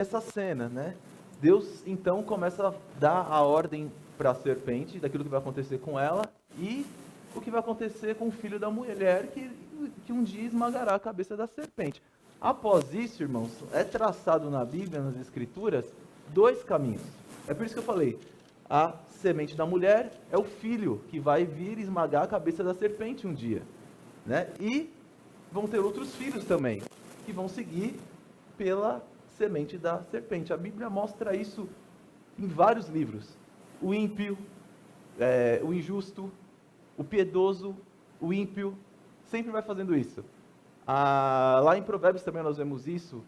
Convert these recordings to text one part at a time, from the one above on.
essa cena, né? Deus, então, começa a dar a ordem para a serpente, daquilo que vai acontecer com ela, e o que vai acontecer com o filho da mulher, que um dia esmagará a cabeça da serpente. Após isso, irmãos, é traçado na Bíblia, nas Escrituras, 2 caminhos. É por isso que eu falei, a semente da mulher é o filho que vai vir esmagar a cabeça da serpente um dia, né? E vão ter outros filhos também, que vão seguir pela semente da serpente. A Bíblia mostra isso em vários livros. O ímpio, o injusto, o piedoso, o ímpio, sempre vai fazendo isso. Lá em Provérbios também nós vemos isso.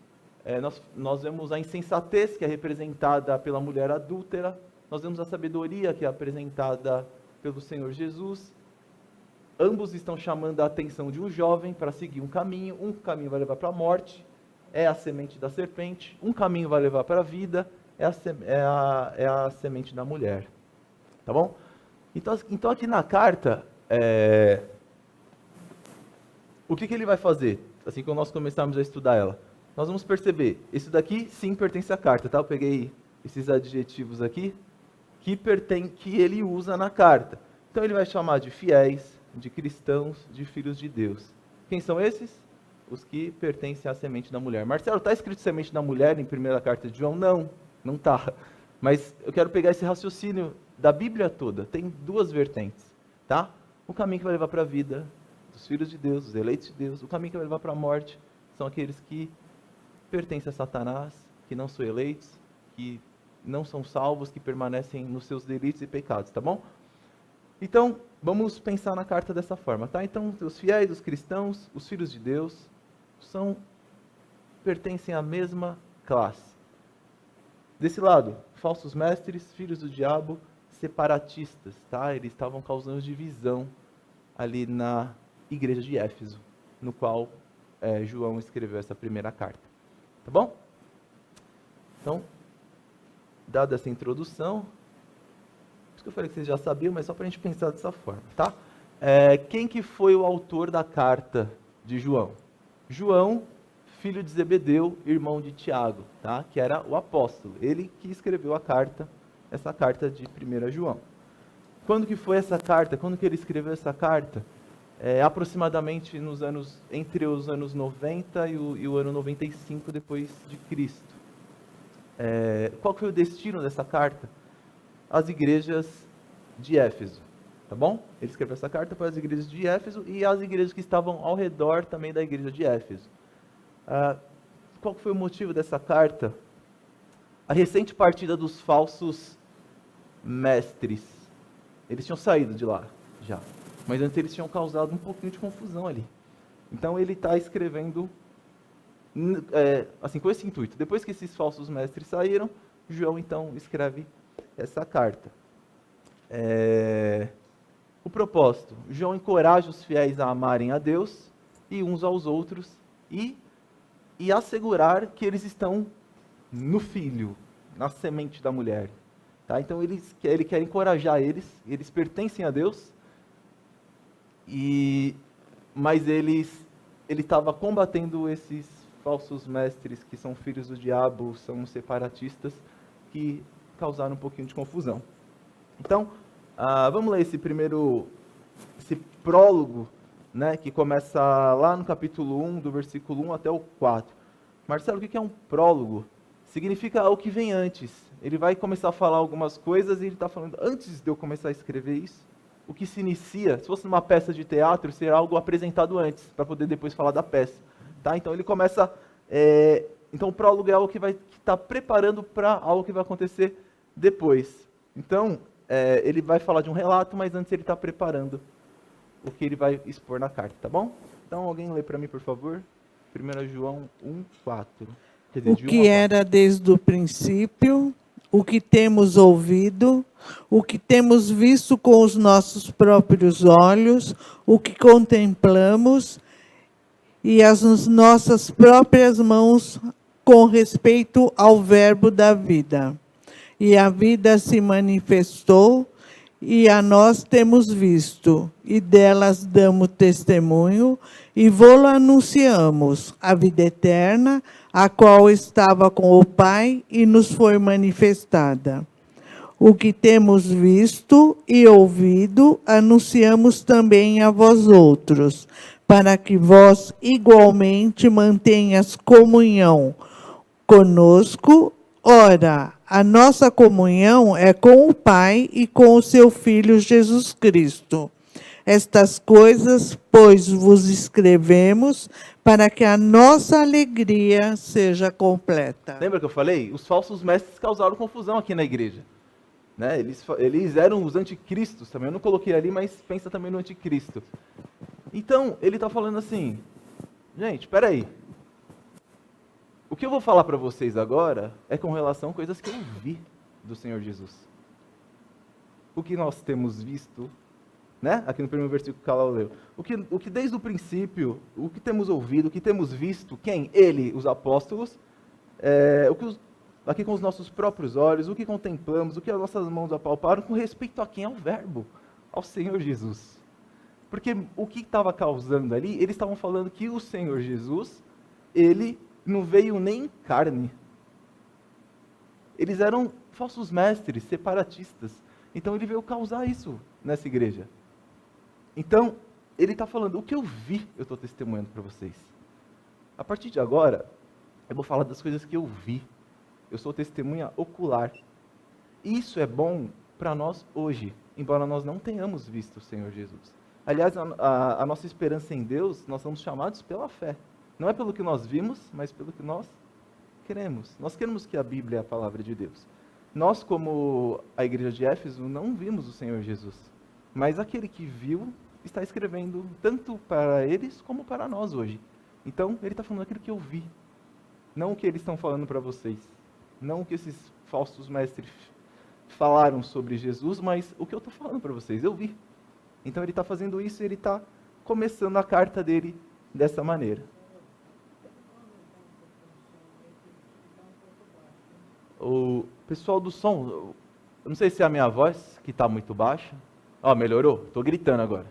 Nós vemos a insensatez, que é representada pela mulher adúltera. Nós vemos a sabedoria, que é apresentada pelo Senhor Jesus. Ambos estão chamando a atenção de um jovem para seguir um caminho vai levar para a morte, é a semente da serpente, um caminho vai levar para a vida, é a semente da mulher. Tá bom? Então aqui na carta, o que ele vai fazer? Assim que nós começarmos a estudar ela, nós vamos perceber, isso daqui sim pertence à carta, tá? Eu peguei esses adjetivos aqui, que ele usa na carta. Então ele vai chamar de fiéis, de cristãos, de filhos de Deus. Quem são esses? Os que pertencem à semente da mulher. Marcelo, está escrito semente da mulher em primeira carta de João? Não está. Mas eu quero pegar esse raciocínio da Bíblia toda. Tem 2 vertentes, tá? O caminho que vai levar para a vida dos filhos de Deus, dos eleitos de Deus. O caminho que vai levar para a morte são aqueles que pertencem a Satanás, que não são eleitos, que não são salvos, que permanecem nos seus delitos e pecados, tá bom? Então, vamos pensar na carta dessa forma, tá? Então, os fiéis, os cristãos, os filhos de Deus, pertencem à mesma classe. Desse lado, falsos mestres, filhos do diabo, separatistas, tá? Eles estavam causando divisão ali na igreja de Éfeso, no qual João escreveu essa primeira carta, tá bom? Então, dada essa introdução, que eu falei que vocês já sabiam, mas só para a gente pensar dessa forma, tá? Quem que foi o autor da carta de João? João, filho de Zebedeu, irmão de Tiago, tá? Que era o apóstolo. Ele que escreveu essa carta de 1 João. Quando que foi essa carta? Quando que ele escreveu essa carta? Aproximadamente entre os anos 90 e o ano 95 depois de Cristo. Qual foi o destino dessa carta? As igrejas de Éfeso, tá bom? Ele escreveu essa carta para as igrejas de Éfeso e as igrejas que estavam ao redor também da igreja de Éfeso. Qual foi o motivo dessa carta? A recente partida dos falsos mestres. Eles tinham saído de lá, já. Mas antes eles tinham causado um pouquinho de confusão ali. Então ele está escrevendo, assim, com esse intuito. Depois que esses falsos mestres saíram, João então escreve essa carta. O propósito: João encoraja os fiéis a amarem a Deus e uns aos outros e assegurar que eles estão no Filho, na semente da mulher. Tá? Então ele quer encorajar eles pertencem a Deus, mas ele estava combatendo esses falsos mestres que são filhos do diabo, são separatistas, que causaram um pouquinho de confusão. Então, vamos ler esse prólogo, né, que começa lá no capítulo 1, do versículo 1 até o 4. Marcelo, o que é um prólogo? Significa o que vem antes. Ele vai começar a falar algumas coisas e ele está falando, antes de eu começar a escrever isso, o que se inicia, se fosse numa peça de teatro, seria algo apresentado antes, para poder depois falar da peça. Tá? Então ele começa... Então o prólogo é algo que está preparando para algo que vai acontecer depois. Então, ele vai falar de um relato, mas antes ele está preparando o que ele vai expor na carta, tá bom? Então, alguém lê para mim, por favor? 1 João 1, 4. Quer dizer, o que era desde o princípio, o que temos ouvido, o que temos visto com os nossos próprios olhos, o que contemplamos e as nossas próprias mãos com respeito ao verbo da vida. E a vida se manifestou, e a nós temos visto, e delas damos testemunho, e vô-lo anunciamos, a vida eterna, a qual estava com o Pai e nos foi manifestada. O que temos visto e ouvido, anunciamos também a vós outros, para que vós igualmente mantenhas comunhão conosco. Ora, a nossa comunhão é com o Pai e com o seu Filho Jesus Cristo. Estas coisas, pois, vos escrevemos para que a nossa alegria seja completa. Lembra que eu falei? Os falsos mestres causaram confusão aqui na igreja. Né? Eles eram os anticristos também. Eu não coloquei ali, mas pensa também no anticristo. Então, ele está falando assim, gente, espera aí. O que eu vou falar para vocês agora é com relação a coisas que eu vi do Senhor Jesus. O que nós temos visto, né? Aqui no primeiro versículo que Carla leu. O que desde o princípio, o que temos ouvido, o que temos visto, quem? Ele, os apóstolos, aqui com os nossos próprios olhos, o que contemplamos, o que as nossas mãos apalparam, com respeito a quem? Ao Verbo, ao Senhor Jesus. Porque o que estava causando ali, eles estavam falando que o Senhor Jesus, ele não veio nem em carne. Eles eram falsos mestres, separatistas. Então ele veio causar isso nessa igreja. Então, ele está falando, o que eu vi, eu estou testemunhando para vocês. A partir de agora, eu vou falar das coisas que eu vi. Eu sou testemunha ocular. Isso é bom para nós hoje, embora nós não tenhamos visto o Senhor Jesus. Aliás, a nossa esperança em Deus, nós somos chamados pela fé. Não é pelo que nós vimos, mas pelo que nós queremos. Nós queremos que a Bíblia é a palavra de Deus. Nós, como a igreja de Éfeso, não vimos o Senhor Jesus. Mas aquele que viu está escrevendo tanto para eles como para nós hoje. Então, ele está falando aquilo que eu vi. Não o que eles estão falando para vocês. Não o que esses falsos mestres falaram sobre Jesus, mas o que eu estou falando para vocês. Eu vi. Então, ele está fazendo isso e ele está começando a carta dele dessa maneira. O pessoal do som, eu não sei se é a minha voz que está muito baixa. Ó, melhorou? Estou gritando agora.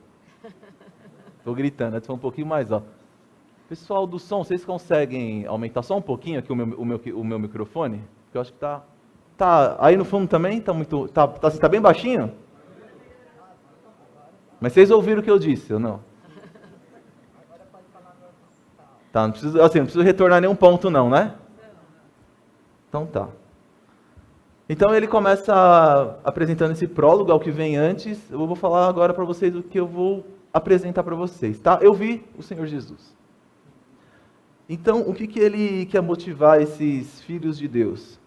Estou gritando, antes foi um pouquinho mais alto. Pessoal do som, vocês conseguem aumentar só um pouquinho aqui o meu microfone? Porque eu acho que tá aí no fundo também, tá bem baixinho? Mas vocês ouviram o que eu disse, ou não? Tá, não preciso retornar nenhum ponto não, né? Então tá. Então ele começa apresentando esse prólogo ao que vem antes. Eu vou falar agora para vocês o que eu vou apresentar para vocês, tá? Eu vi o Senhor Jesus. Então, o que ele quer motivar esses filhos de Deus?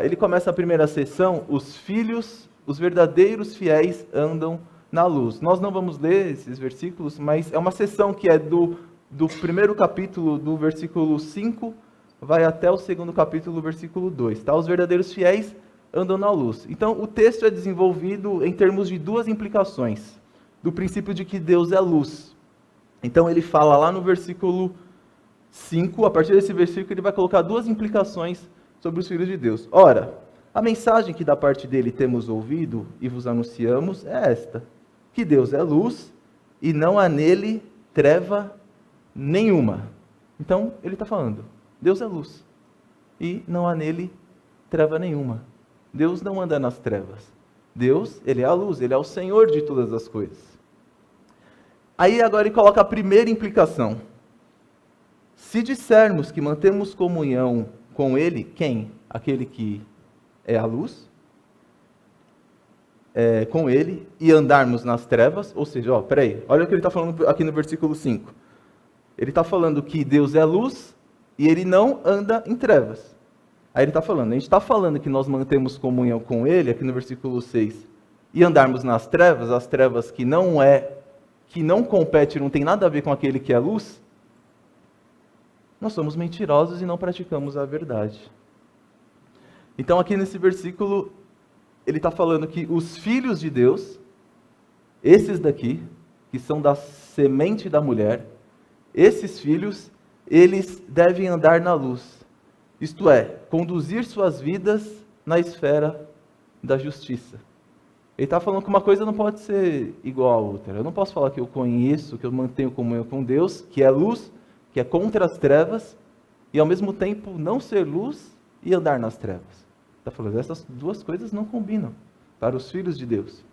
Ele começa a primeira sessão, os verdadeiros fiéis andam na luz. Nós não vamos ler esses versículos, mas é uma sessão que é do primeiro capítulo, do versículo 5, vai até o segundo capítulo, versículo 2. Tá? Os verdadeiros fiéis andam na luz. Então, o texto é desenvolvido em termos de duas implicações. Do princípio de que Deus é luz. Então, ele fala lá no versículo 5, a partir desse versículo, ele vai colocar duas implicações sobre os filhos de Deus. Ora, a mensagem que da parte dele temos ouvido e vos anunciamos é esta, que Deus é luz e não há nele treva nenhuma. Então, ele está falando, Deus é luz e não há nele treva nenhuma. Deus não anda nas trevas. Deus, ele é a luz, ele é o Senhor de todas as coisas. Aí agora ele coloca a primeira implicação. Se dissermos que mantemos comunhão com ele, quem? Aquele que é a luz, com ele, e andarmos nas trevas, ou seja, olha o que ele está falando aqui no versículo 5. Ele está falando que Deus é luz e ele não anda em trevas. Aí ele está falando, a gente está falando que nós mantemos comunhão com ele, aqui no versículo 6, e andarmos nas trevas, as trevas que não compete, não tem nada a ver com aquele que é luz, nós somos mentirosos e não praticamos a verdade. Então aqui nesse versículo, ele está falando que os filhos de Deus, esses daqui, que são da semente da mulher, esses filhos, eles devem andar na luz. Isto é, conduzir suas vidas na esfera da justiça. Ele está falando que uma coisa não pode ser igual à outra. Eu não posso falar que eu conheço, que eu mantenho comunhão com Deus, que é luz, que é contra as trevas, e ao mesmo tempo não ser luz e andar nas trevas. Está falando, essas duas coisas não combinam para os filhos de Deus.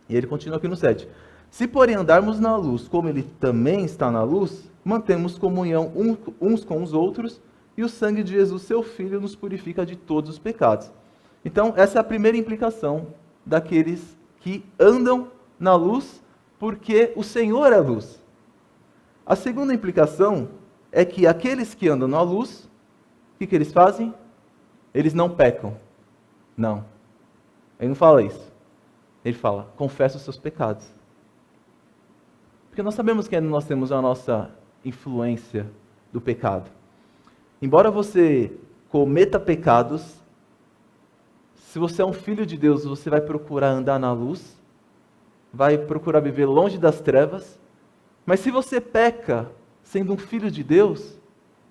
E ele continua aqui no 7. Se porém andarmos na luz, como ele também está na luz, mantemos comunhão uns com os outros, e o sangue de Jesus, seu Filho, nos purifica de todos os pecados. Então, essa é a primeira implicação daqueles que andam na luz, porque o Senhor é luz. A segunda implicação é que aqueles que andam na luz, o que eles fazem? Eles não pecam. Não. Ele não fala isso. Ele fala, confessa os seus pecados. Porque nós sabemos que nós temos a nossa influência do pecado. Embora você cometa pecados, se você é um filho de Deus, você vai procurar andar na luz, vai procurar viver longe das trevas, mas se você peca sendo um filho de Deus,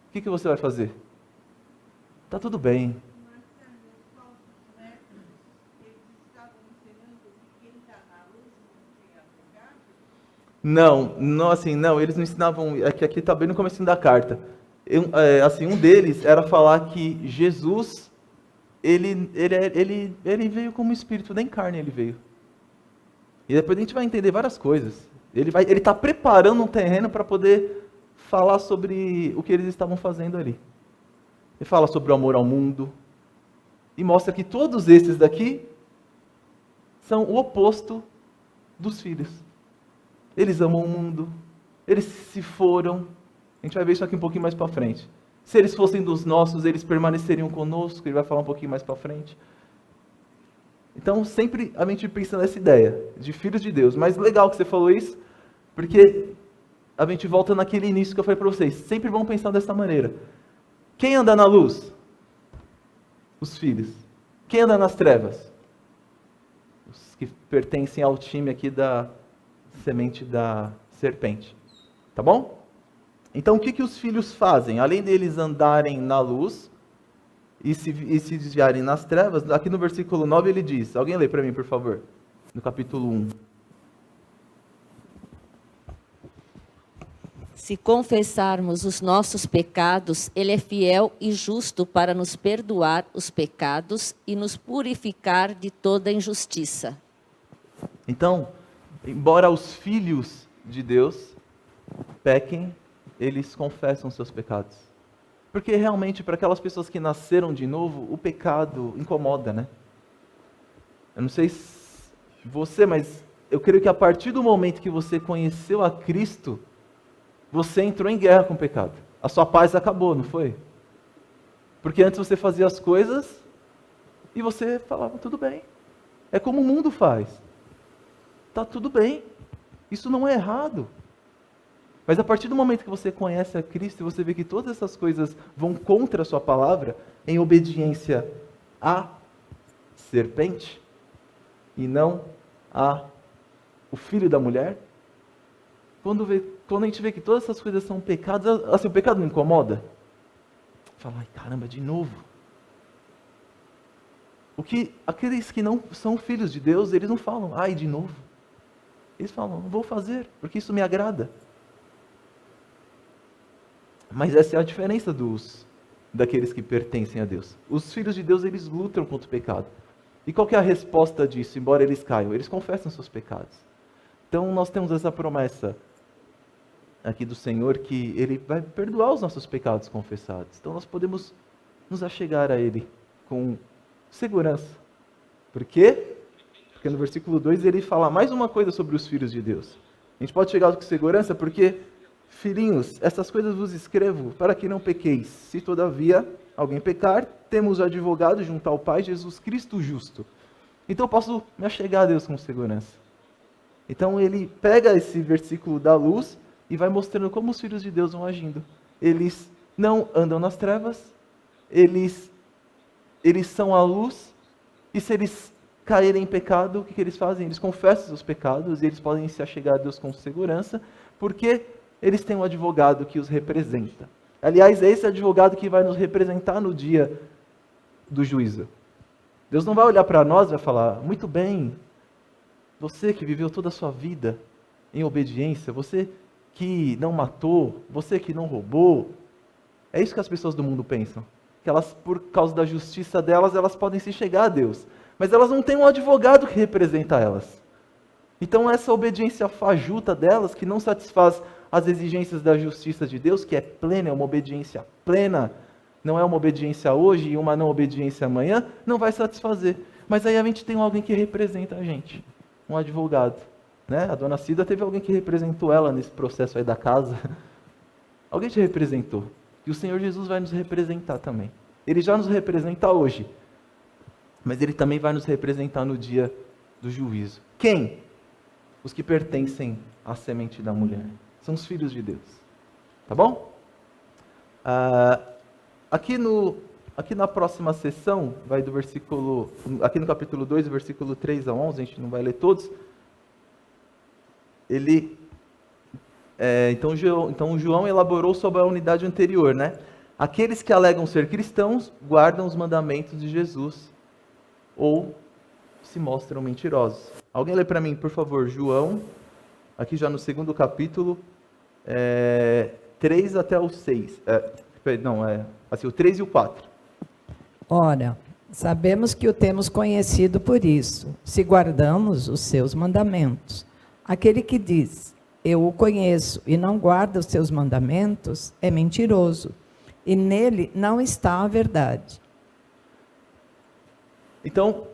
o que você vai fazer? Está tudo bem. Não, assim, não, eles não ensinavam, aqui está bem no começo da carta. Um deles era falar que Jesus, ele veio como espírito, nem carne ele veio. E depois a gente vai entender várias coisas. Ele está preparando um terreno para poder falar sobre o que eles estavam fazendo ali. Ele fala sobre o amor ao mundo, e mostra que todos esses daqui são o oposto dos filhos. Eles amam o mundo, eles se foram. A gente vai ver isso aqui um pouquinho mais para frente. Se eles fossem dos nossos, eles permaneceriam conosco. Ele vai falar um pouquinho mais para frente. Então, sempre a gente pensa nessa ideia de filhos de Deus. Mas legal que você falou isso, porque a gente volta naquele início que eu falei para vocês. Sempre vão pensar dessa maneira. Quem anda na luz? Os filhos. Quem anda nas trevas? Os que pertencem ao time aqui da semente da serpente. Tá bom? Então, o que os filhos fazem? Além deles andarem na luz e se desviarem nas trevas, aqui no versículo 9 ele diz, alguém lê para mim, por favor, no capítulo 1. Se confessarmos os nossos pecados, Ele é fiel e justo para nos perdoar os pecados e nos purificar de toda injustiça. Então, embora os filhos de Deus pequem, eles confessam seus pecados. Porque realmente, para aquelas pessoas que nasceram de novo, o pecado incomoda, né? Eu não sei se você, mas eu creio que a partir do momento que você conheceu a Cristo, você entrou em guerra com o pecado. A sua paz acabou, não foi? Porque antes você fazia as coisas e você falava, tudo bem. É como o mundo faz. Tá tudo bem. Isso não é errado. Mas a partir do momento que você conhece a Cristo e você vê que todas essas coisas vão contra a sua palavra, em obediência à serpente, e não o filho da mulher, quando a gente vê que todas essas coisas são pecados, assim, o pecado não incomoda? Fala, ai caramba, de novo. Aqueles que não são filhos de Deus, eles não falam, ai, de novo. Eles falam, não vou fazer, porque isso me agrada. Mas essa é a diferença daqueles que pertencem a Deus. Os filhos de Deus, eles lutam contra o pecado. E qual que é a resposta disso, embora eles caiam? Eles confessam seus pecados. Então nós temos essa promessa aqui do Senhor, que Ele vai perdoar os nossos pecados confessados. Então nós podemos nos achegar a Ele com segurança. Por quê? Porque no versículo 2 ele fala mais uma coisa sobre os filhos de Deus. A gente pode chegar com segurança porque, filhinhos, essas coisas vos escrevo para que não pequeis. Se todavia alguém pecar, temos o advogado junto ao Pai, Jesus Cristo justo. Então eu posso me achegar a Deus com segurança. Então ele pega esse versículo da luz e vai mostrando como os filhos de Deus vão agindo. Eles não andam nas trevas, eles são a luz, e se eles caírem em pecado, o que eles fazem? Eles confessam seus pecados e eles podem se achegar a Deus com segurança, porque eles têm um advogado que os representa. Aliás, é esse advogado que vai nos representar no dia do juízo. Deus não vai olhar para nós e vai falar, muito bem, você que viveu toda a sua vida em obediência, você que não matou, você que não roubou, É isso que as pessoas do mundo pensam. Que elas, por causa da justiça delas, elas podem se chegar a Deus. Mas elas não têm um advogado que representa elas. Então essa obediência fajuta delas, que não satisfaz as exigências da justiça de Deus, que é plena, é uma obediência plena, não é uma obediência hoje e uma não obediência amanhã, não vai satisfazer. Mas aí a gente tem alguém que representa a gente, um advogado. Né? A dona Cida teve alguém que representou ela nesse processo aí da casa. Alguém te representou. E o Senhor Jesus vai nos representar também. Ele já nos representa hoje, mas Ele também vai nos representar no dia do juízo. Quem? Os que pertencem à semente da mulher. São os filhos de Deus. Tá bom? Aqui na próxima sessão, vai do versículo... Aqui no capítulo 2, versículo 3 a 11, a gente não vai ler todos. Então João elaborou sobre a unidade anterior, né? Aqueles que alegam ser cristãos guardam os mandamentos de Jesus ou se mostram mentirosos. Alguém lê para mim, por favor, João, aqui já no segundo capítulo, 3 até o 6. O 3 e o 4. Ora, sabemos que o temos conhecido por isso, se guardamos os seus mandamentos. Aquele que diz, eu o conheço, e não guarda os seus mandamentos, é mentiroso, e nele não está a verdade. Então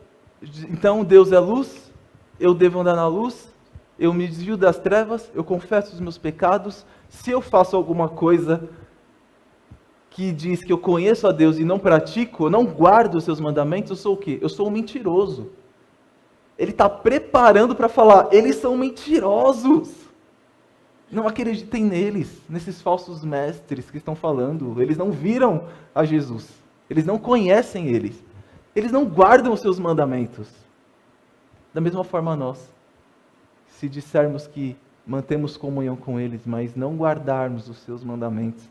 Deus é luz, eu devo andar na luz, eu me desvio das trevas, eu confesso os meus pecados. Se eu faço alguma coisa que diz que eu conheço a Deus e não pratico, eu não guardo os seus mandamentos, eu sou o quê? Eu sou um mentiroso. Ele está preparando para falar, eles são mentirosos. Não acreditem neles, nesses falsos mestres que estão falando. Eles não viram a Jesus. Eles não conhecem eles. Eles não guardam os seus mandamentos. Da mesma forma nós. Se dissermos que mantemos comunhão com eles, mas não guardarmos os seus mandamentos,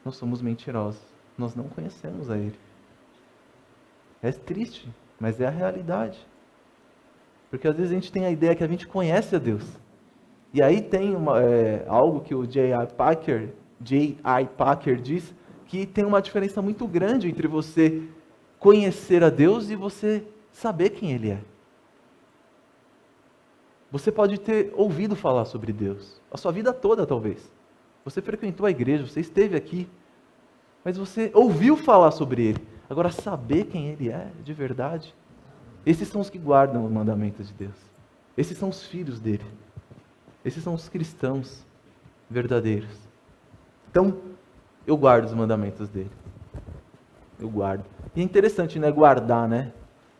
nós somos mentirosos. Nós não conhecemos a ele. É triste, mas é a realidade. Porque às vezes a gente tem a ideia que a gente conhece a Deus. E aí tem algo que o J.I. Packer diz, que tem uma diferença muito grande entre você conhecer a Deus e você saber quem Ele é. Você pode ter ouvido falar sobre Deus, a sua vida toda talvez. Você frequentou a igreja, você esteve aqui, mas você ouviu falar sobre Ele. Agora, saber quem Ele é de verdade, esses são os que guardam os mandamentos de Deus. Esses são os filhos dele. Esses são os cristãos verdadeiros. Então, eu guardo os mandamentos dele. Eu guardo. E é interessante, né? Guardar, né?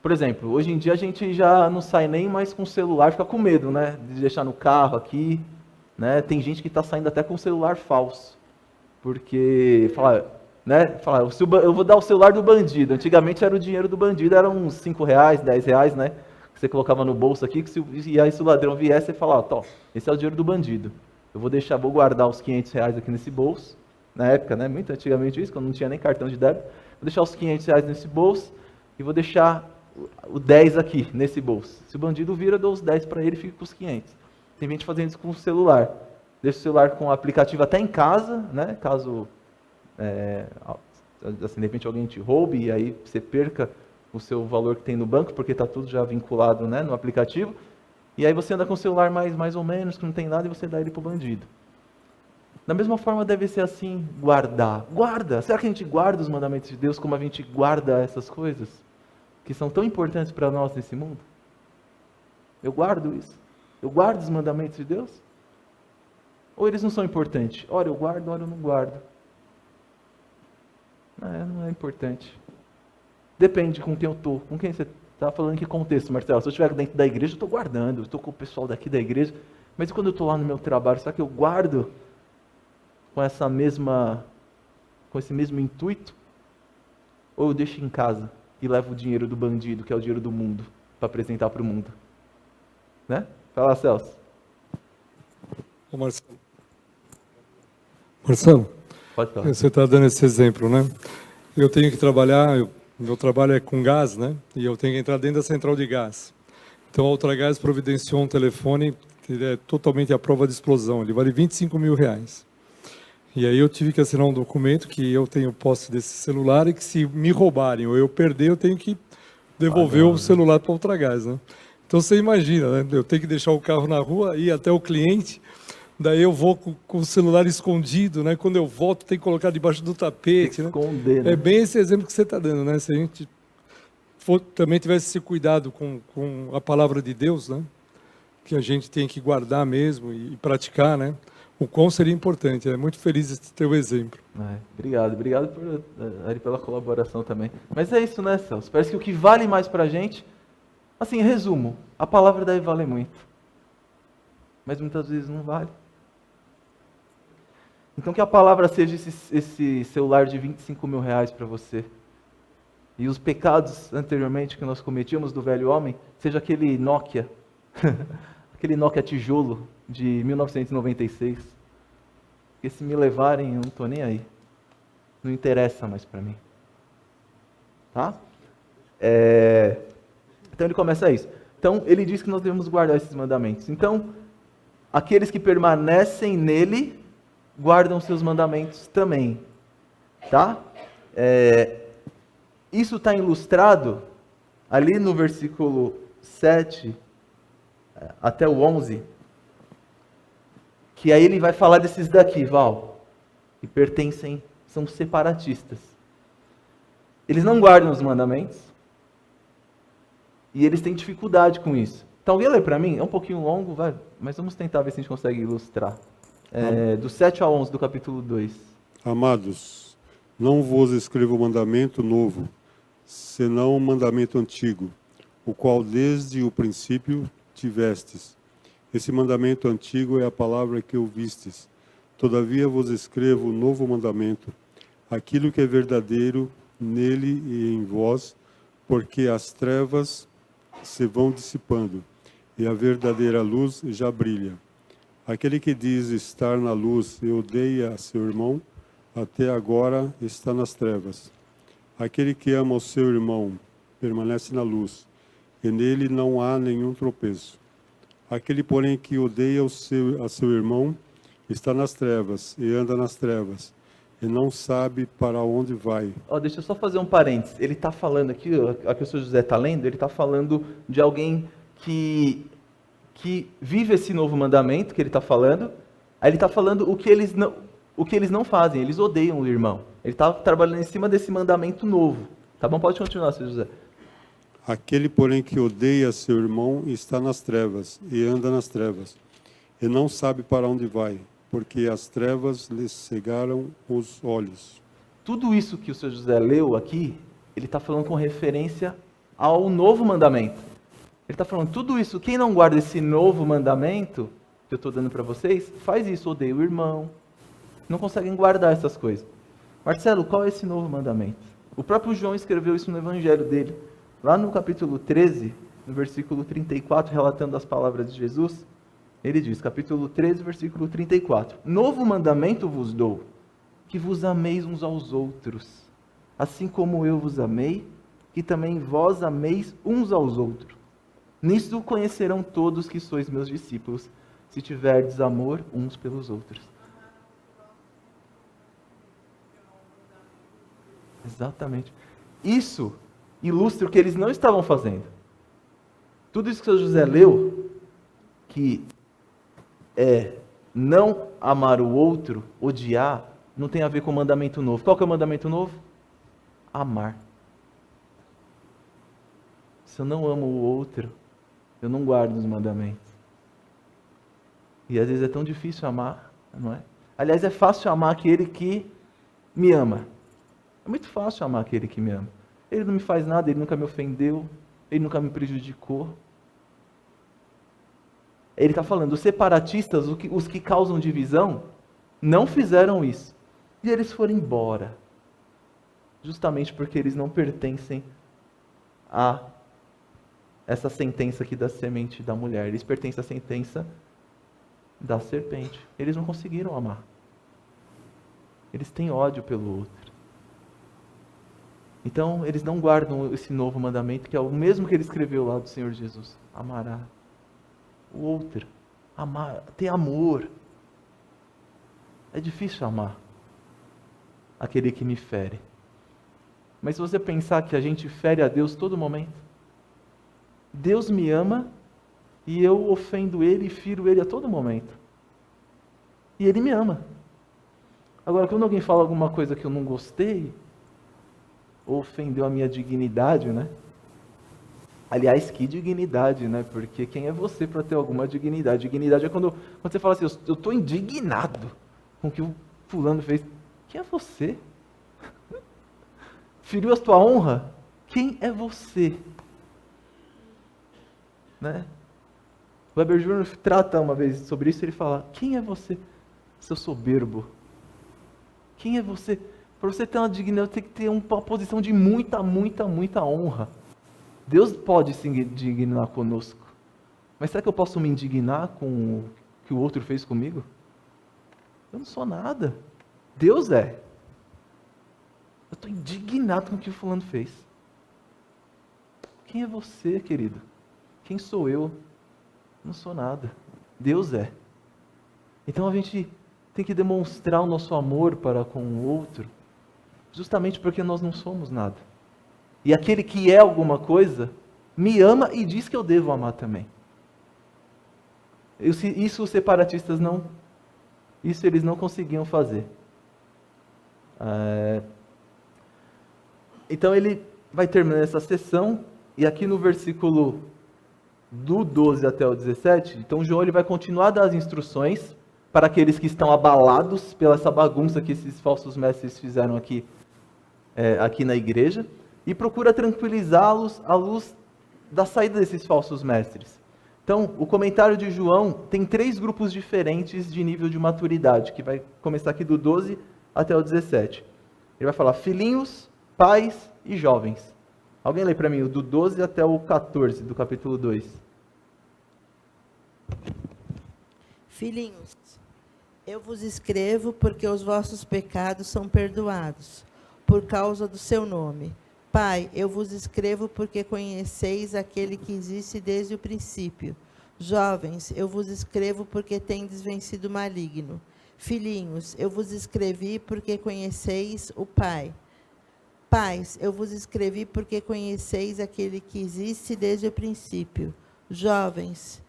Por exemplo, hoje em dia a gente já não sai nem mais com o celular, fica com medo, né? De deixar no carro aqui, né? Tem gente que está saindo até com o celular falso. Porque, eu vou dar o celular do bandido. Antigamente era o dinheiro do bandido, era uns 5 reais, 10 reais, né? Que você colocava no bolso aqui, e aí se o ladrão viesse, você falava, esse é o dinheiro do bandido. Eu vou guardar os 500 reais aqui nesse bolso. Na época, né? Muito antigamente isso, quando não tinha nem cartão de débito. Vou deixar os 500 reais nesse bolso e vou deixar o 10 aqui, nesse bolso. Se o bandido vira, eu dou os 10 para ele e fico com os 500. Tem gente fazendo isso com o celular. Deixa o celular com o aplicativo até em casa, né? Caso, de repente alguém te roube e aí você perca o seu valor que tem no banco, porque está tudo já vinculado, né, no aplicativo. E aí você anda com o celular mais ou menos, que não tem nada, e você dá ele para o bandido. Da mesma forma deve ser assim, guardar. Guarda! Será que a gente guarda os mandamentos de Deus como a gente guarda essas coisas? Que são tão importantes para nós nesse mundo? Eu guardo isso? Eu guardo os mandamentos de Deus? Ou eles não são importantes? Ora eu guardo, ora eu não guardo. Não é importante. Depende com quem eu estou. Com quem você está falando, em que contexto, Marcelo? Se eu estiver dentro da igreja, eu estou guardando. Eu estou com o pessoal daqui da igreja. Mas quando eu estou lá no meu trabalho, será que eu guardo com esse mesmo intuito? Ou eu deixo em casa e levo o dinheiro do bandido, que é o dinheiro do mundo, para apresentar para o mundo? Né? Fala, Celso. Ô Marcelo, pode falar. Você está dando esse exemplo, né? Eu tenho que trabalhar, meu trabalho é com gás, né? E eu tenho que entrar dentro da central de gás. Então a Ultragás providenciou um telefone que é totalmente à prova de explosão. Ele vale R$25 mil. E aí eu tive que assinar um documento que eu tenho posse desse celular e que se me roubarem ou eu perder, eu tenho que devolver o celular para a Ultragaz, né? Então você imagina, né? Eu tenho que deixar o carro na rua, ir até o cliente, daí eu vou com o celular escondido, né? Quando eu volto, tem que colocar debaixo do tapete, né? Esconder, né? É bem esse exemplo que você está dando, né? Se a gente também tivesse esse cuidado com a palavra de Deus, né? Que a gente tem que guardar mesmo e praticar, né? O quão seria importante. É muito feliz esse teu exemplo. Obrigado Ari, pela colaboração também. Mas é isso, né, Celso? Parece que o que vale mais pra gente, assim, resumo, a palavra deve valer muito. Mas muitas vezes não vale. Então que a palavra seja esse celular de 25 mil reais para você. E os pecados anteriormente que nós cometíamos do velho homem, seja aquele Nokia, aquele Nokia tijolo de 1996. Porque se me levarem, eu não estou nem aí. Não interessa mais para mim. Tá? Então ele começa isso. Então ele diz que nós devemos guardar esses mandamentos. Então, aqueles que permanecem nele, guardam seus mandamentos também. Tá? Isso está ilustrado ali no versículo 7 até o 11, que aí ele vai falar desses daqui, Val, que pertencem, são separatistas. Eles não guardam os mandamentos e eles têm dificuldade com isso. Então alguém lê para mim? É um pouquinho longo, vai, mas vamos tentar ver se a gente consegue ilustrar. Do 7 ao 11 do capítulo 2. Amados, não vos escrevo mandamento novo, senão um mandamento antigo, o qual desde o princípio tivestes. Esse mandamento antigo é a palavra que ouvistes. Todavia vos escrevo um novo mandamento, aquilo que é verdadeiro nele e em vós, porque as trevas se vão dissipando, e a verdadeira luz já brilha. Aquele que diz estar na luz e odeia seu irmão, até agora está nas trevas. Aquele que ama o seu irmão permanece na luz, e nele não há nenhum tropeço. Aquele, porém, que odeia a seu irmão está nas trevas e anda nas trevas, e não sabe para onde vai. Deixa eu só fazer um parênteses. Ele está falando aqui, a que o Sr. José está lendo, ele está falando de alguém que vive esse novo mandamento que ele está falando. Aí ele está falando o que eles não fazem, eles odeiam o irmão. Ele está trabalhando em cima desse mandamento novo. Tá bom? Pode continuar, Sr. José. Aquele, porém, que odeia seu irmão está nas trevas e anda nas trevas, e não sabe para onde vai, porque as trevas lhe cegaram os olhos. Tudo isso que o Sr. José leu aqui, ele está falando com referência ao novo mandamento. Ele está falando, tudo isso, quem não guarda esse novo mandamento, que eu estou dando para vocês, faz isso, odeia o irmão, não conseguem guardar essas coisas. Marcelo, qual é esse novo mandamento? O próprio João escreveu isso no evangelho dele. Lá no capítulo 13, no versículo 34, relatando as palavras de Jesus, ele diz, capítulo 13, versículo 34, novo mandamento vos dou, que vos ameis uns aos outros, assim como eu vos amei, que também vós ameis uns aos outros. Nisto conhecerão todos que sois meus discípulos, se tiverdes amor uns pelos outros. Exatamente. Isso ilustra o que eles não estavam fazendo. Tudo isso que o Sr. José leu, que é não amar o outro, odiar, não tem a ver com o mandamento novo. Qual que é o mandamento novo? Amar. Se eu não amo o outro, eu não guardo os mandamentos. E às vezes é tão difícil amar, não é? Aliás, é fácil amar aquele que me ama. É muito fácil amar aquele que me ama. Ele não me faz nada, ele nunca me ofendeu, ele nunca me prejudicou. Ele está falando, os separatistas, os que causam divisão, não fizeram isso. E eles foram embora. Justamente porque eles não pertencem a essa sentença aqui da semente da mulher. Eles pertencem à sentença da serpente. Eles não conseguiram amar. Eles têm ódio pelo outro. Então, eles não guardam esse novo mandamento, que é o mesmo que ele escreveu lá do Senhor Jesus. Amará o outro. Amar, ter amor. É difícil amar. aquele que me fere. Mas se você pensar que a gente fere a Deus todo momento, Deus me ama e eu ofendo Ele e firo Ele a todo momento. E Ele me ama. Agora, quando alguém fala alguma coisa que eu não gostei, ou ofendeu a minha dignidade, né? Aliás, que dignidade, né? Porque quem é você para ter alguma dignidade? Dignidade é quando você fala assim, eu estou indignado com o que o fulano fez. Quem é você? Feriu a tua honra? Quem é você? Né? O Weber Jr. trata uma vez sobre isso, ele fala, quem é você, seu soberbo? Quem é você? Para você ter uma dignidade, tem que ter uma posição de muita honra. Deus pode se indignar conosco. Mas será que eu posso me indignar com o que o outro fez comigo? Eu não sou nada. Deus é. Eu estou indignado com o que o fulano fez. Quem é você, querido? Quem sou eu? Não sou nada. Deus é. Então a gente tem que demonstrar o nosso amor para com o outro, justamente porque nós não somos nada. E aquele que é alguma coisa, me ama e diz que eu devo amar também. Isso os separatistas não... Isso eles não conseguiam fazer. Então ele vai terminar essa sessão, e aqui no versículo do 12 até o 17, então João ele vai continuar a dar as instruções para aqueles que estão abalados pela essa bagunça que esses falsos mestres fizeram aqui na igreja, e procura tranquilizá-los à luz da saída desses falsos mestres. Então, o comentário de João tem 3 grupos diferentes de nível de maturidade, que vai começar aqui do 12 até o 17. Ele vai falar filhinhos, pais e jovens. Alguém lê para mim o do 12 até o 14 do capítulo 2. Filhinhos, eu vos escrevo porque os vossos pecados são perdoados, por causa do seu nome. Pai, eu vos escrevo porque conheceis aquele que existe desde o princípio. Jovens, eu vos escrevo porque tendes vencido o maligno. Filhinhos, eu vos escrevi porque conheceis o Pai. Pais, eu vos escrevi porque conheceis aquele que existe desde o princípio. Jovens,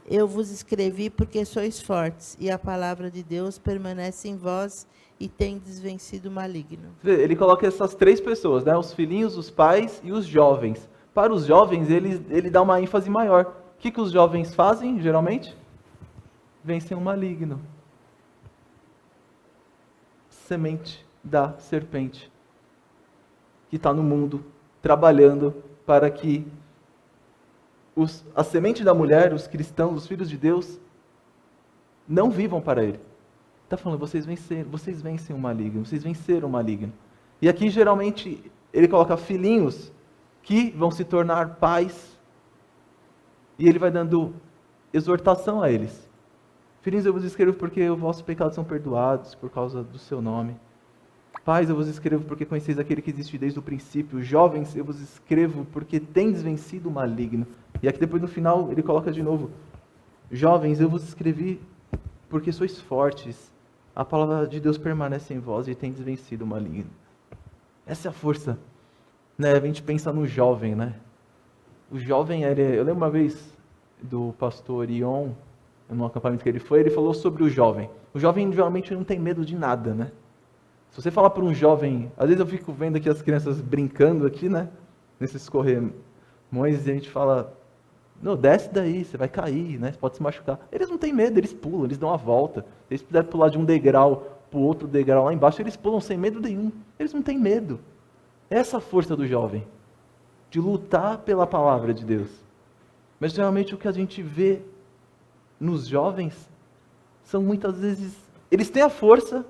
eu vos escrevi porque sois fortes, e a palavra de Deus permanece em vós, e tendes vencido o maligno. Ele coloca essas 3 pessoas, né? Os filhinhos, os pais e os jovens. Para os jovens, ele dá uma ênfase maior. O que os jovens fazem, geralmente? Vencem o maligno. Semente da serpente, que está no mundo, trabalhando para que a semente da mulher, os cristãos, os filhos de Deus, não vivam para ele. Está falando, vocês vencem o maligno, vocês venceram o maligno. E aqui, geralmente, ele coloca filhinhos que vão se tornar pais, e ele vai dando exortação a eles. Filhinhos, eu vos escrevo porque os vossos pecados são perdoados por causa do seu nome. Pais, eu vos escrevo porque conheceis aquele que existe desde o princípio. Jovens, eu vos escrevo porque tendes vencido o maligno. E aqui depois no final ele coloca de novo, jovens, eu vos escrevi porque sois fortes. A palavra de Deus permanece em vós e tendes vencido o maligno. Essa é a força. Né? A gente pensa no jovem, né? O jovem, eu lembro uma vez do pastor Ion, num acampamento que ele foi, ele falou sobre o jovem. O jovem geralmente não tem medo de nada, né? Se você falar para um jovem, às vezes eu fico vendo aqui as crianças brincando aqui, né? Nesses corrimões, e a gente fala, não, desce daí, você vai cair, né? Você pode se machucar. Eles não têm medo, eles pulam, eles dão a volta. Se eles puderem pular de um degrau para o outro degrau lá embaixo, eles pulam sem medo nenhum. Eles não têm medo. Essa é a força do jovem, de lutar pela palavra de Deus. Mas geralmente o que a gente vê nos jovens são muitas vezes, eles têm a força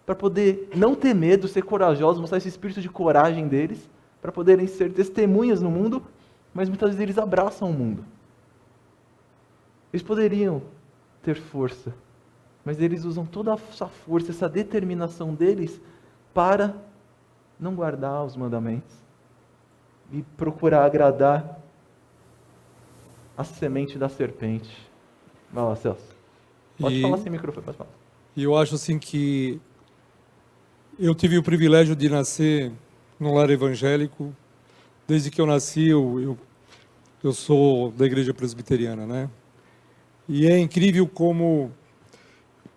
para poder não ter medo, ser corajosos, mostrar esse espírito de coragem deles, para poderem ser testemunhas no mundo, mas muitas vezes eles abraçam o mundo. Eles poderiam ter força, mas eles usam toda essa força, essa determinação deles para não guardar os mandamentos e procurar agradar a semente da serpente. Vai lá, Celso. Pode falar sem microfone, pode falar. E eu acho assim que Eu tive o privilégio de nascer num lar evangélico. Desde que eu nasci, eu sou da igreja presbiteriana, né? E é incrível como,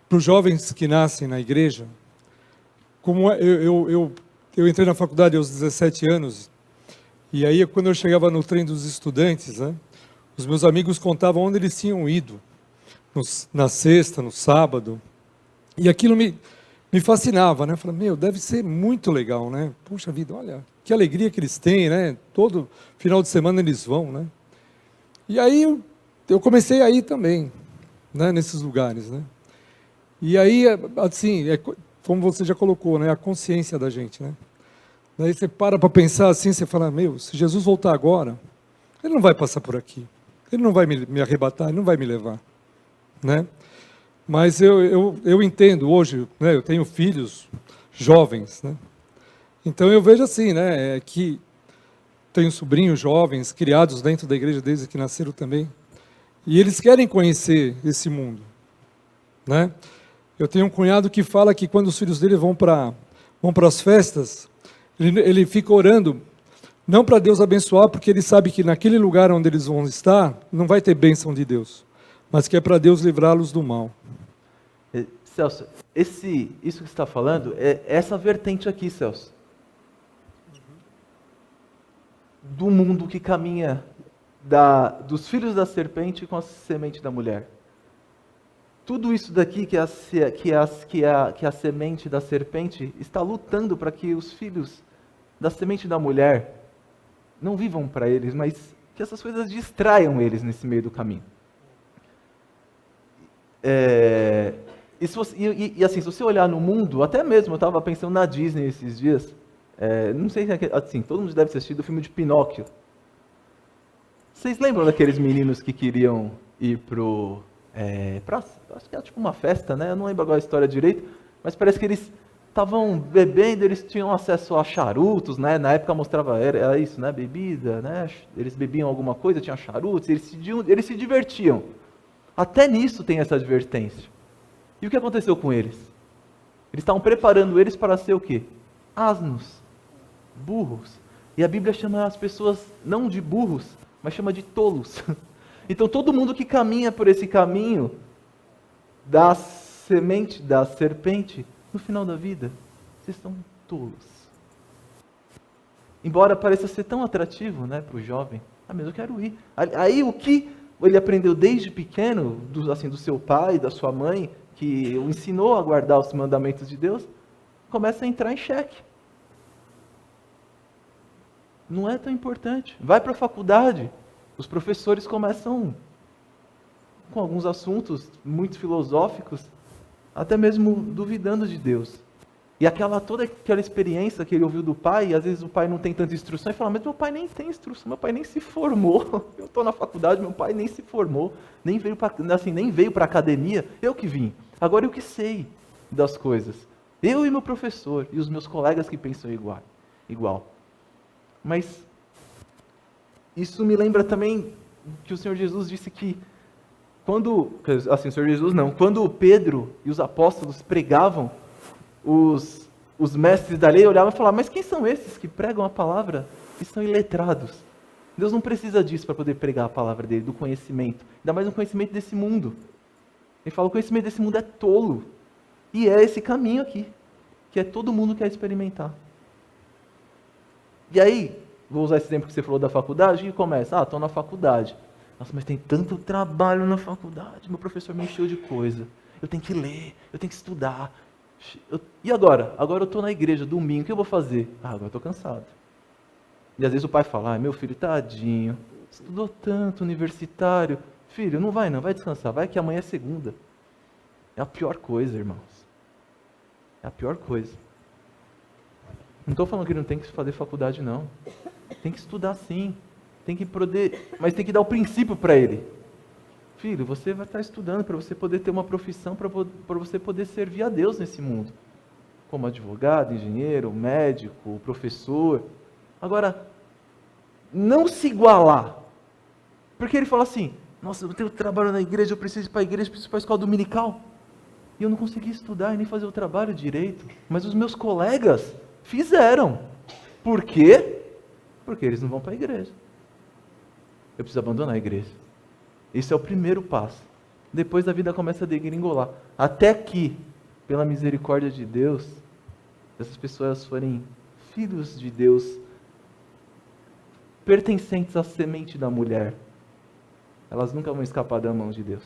para os jovens que nascem na igreja, como eu entrei na faculdade aos 17 anos, e aí quando eu chegava no trem dos estudantes, né, os meus amigos contavam onde eles tinham ido, na sexta, no sábado, e aquilo me fascinava, né? Eu falei, meu, deve ser muito legal, né? Puxa vida, olha, que alegria que eles têm, né? Todo final de semana eles vão, né? E aí eu comecei a ir também, né, nesses lugares, né? E aí, assim, como você já colocou, né, a consciência da gente, né? Daí você para pensar assim, você fala, meu, se Jesus voltar agora, ele não vai passar por aqui, ele não vai me arrebatar, ele não vai me levar, né? Mas eu entendo hoje, né, eu tenho filhos jovens, né? Então eu vejo assim, né, que tenho sobrinhos jovens, criados dentro da igreja desde que nasceram também, e eles querem conhecer esse mundo, né? Eu tenho um cunhado que fala que quando os filhos dele vão para as festas, ele fica orando, não para Deus abençoar, porque ele sabe que naquele lugar onde eles vão estar, não vai ter bênção de Deus, mas que é para Deus livrá-los do mal. Celso, isso que você está falando, é essa vertente aqui, Celso. Do mundo que caminha dos filhos da serpente com a semente da mulher. Tudo isso daqui que a semente da serpente está lutando para que os filhos da semente da mulher não vivam para eles, mas que essas coisas distraiam eles nesse meio do caminho. Assim, se você olhar no mundo, até mesmo eu estava pensando na Disney esses dias, não sei se assim, todo mundo deve ter assistido o filme de Pinóquio. Vocês lembram daqueles meninos que queriam ir acho que era tipo uma festa, né? Eu não lembro agora a história direito, mas parece que eles estavam bebendo, eles tinham acesso a charutos, né? Na época mostrava, era isso, né? Bebida, né? Eles bebiam alguma coisa, tinha charutos, eles se divertiam. Até nisso tem essa advertência. E o que aconteceu com eles? Eles estavam preparando eles para ser o quê? Asnos, burros. E a Bíblia chama as pessoas não de burros, mas chama de tolos. Então todo mundo que caminha por esse caminho da semente da serpente, no final da vida, vocês são tolos. Embora pareça ser tão atrativo, né, para o jovem, mas eu quero ir. Aí o que ele aprendeu desde pequeno, do seu pai, da sua mãe, que o ensinou a guardar os mandamentos de Deus, começa a entrar em xeque. Não é tão importante. Vai para a faculdade, os professores começam com alguns assuntos muito filosóficos, até mesmo duvidando de Deus. E toda aquela experiência que ele ouviu do pai, e às vezes o pai não tem tanta instrução, e fala, mas meu pai nem tem instrução, meu pai nem se formou. Eu estou na faculdade, meu pai nem se formou, nem veio para a academia, eu que vim. Agora eu que sei das coisas. Eu e meu professor, e os meus colegas que pensam igual. Mas isso me lembra também que o Senhor Jesus disse que quando Pedro e os apóstolos pregavam, os mestres da lei olhavam e falavam, mas quem são esses que pregam a palavra e são iletrados? Deus não precisa disso para poder pregar a palavra dele, do conhecimento, ainda mais um conhecimento desse mundo. Ele fala, o conhecimento desse mundo é tolo. E é esse caminho aqui, que todo mundo quer experimentar. E aí, vou usar esse exemplo que você falou da faculdade, e começa, estou na faculdade. Nossa, mas tem tanto trabalho na faculdade, meu professor me encheu de coisa. Eu tenho que ler, eu tenho que estudar. E agora? Agora eu estou na igreja, domingo, o que eu vou fazer? Agora eu estou cansado. E às vezes o pai fala, meu filho, tadinho, estudou tanto, universitário. Filho, não, vai descansar, vai que amanhã é segunda. É a pior coisa, irmãos. É a pior coisa. Não estou falando que ele não tem que fazer faculdade, não. Tem que estudar sim. Mas tem que dar o princípio para ele. Filho, você vai estar estudando para você poder ter uma profissão, para você poder servir a Deus nesse mundo. Como advogado, engenheiro, médico, professor. Agora, não se igualar. Porque ele fala assim, nossa, eu tenho trabalho na igreja, eu preciso ir para a igreja, eu preciso ir para a escola dominical. E eu não consegui estudar e nem fazer o trabalho direito, mas os meus colegas fizeram. Por quê? Porque eles não vão para a igreja. Eu preciso abandonar a igreja. Esse é o primeiro passo. Depois a vida começa a degringolar. Até que, pela misericórdia de Deus, essas pessoas forem filhos de Deus, pertencentes à semente da mulher, elas nunca vão escapar da mão de Deus.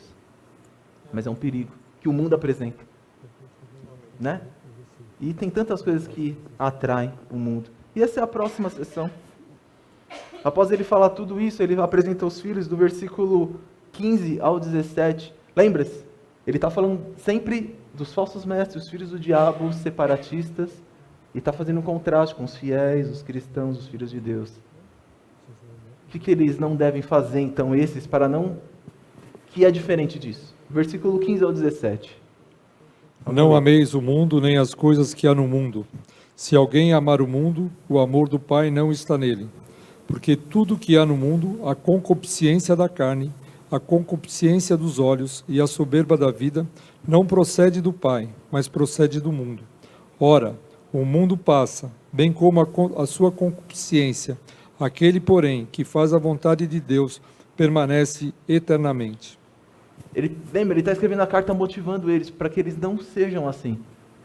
Mas é um perigo que o mundo apresenta, né? E tem tantas coisas que atraem o mundo. E essa é a próxima sessão. Após ele falar tudo isso, ele apresenta os filhos do versículo 15 ao 17. Lembra-se? Ele está falando sempre dos falsos mestres, os filhos do diabo, os separatistas, e está fazendo um contraste com os fiéis, os cristãos, os filhos de Deus. O que eles não devem fazer, então, esses, para não... que é diferente disso? Versículo 15 ao 17. Não ameis o mundo, nem as coisas que há no mundo. Se alguém amar o mundo, o amor do Pai não está nele. Porque tudo que há no mundo, a concupiscência da carne, a concupiscência dos olhos e a soberba da vida, não procede do Pai, mas procede do mundo. Ora, o mundo passa, bem como a sua concupiscência. Aquele, porém, que faz a vontade de Deus, permanece eternamente. Ele está escrevendo a carta motivando eles para que eles não sejam assim.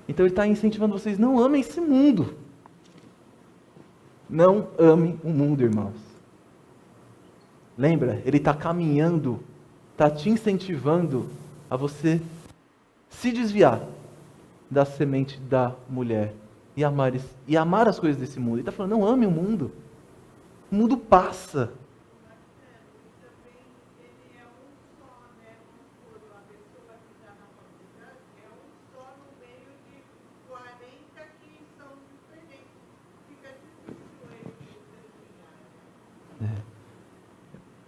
Então ele está incentivando vocês, não amem esse mundo. Não amem o mundo, irmãos. Lembra? Ele está caminhando, está te incentivando a você se desviar da semente da mulher e amar as coisas desse mundo. Ele está falando, não ame o mundo. O mundo passa.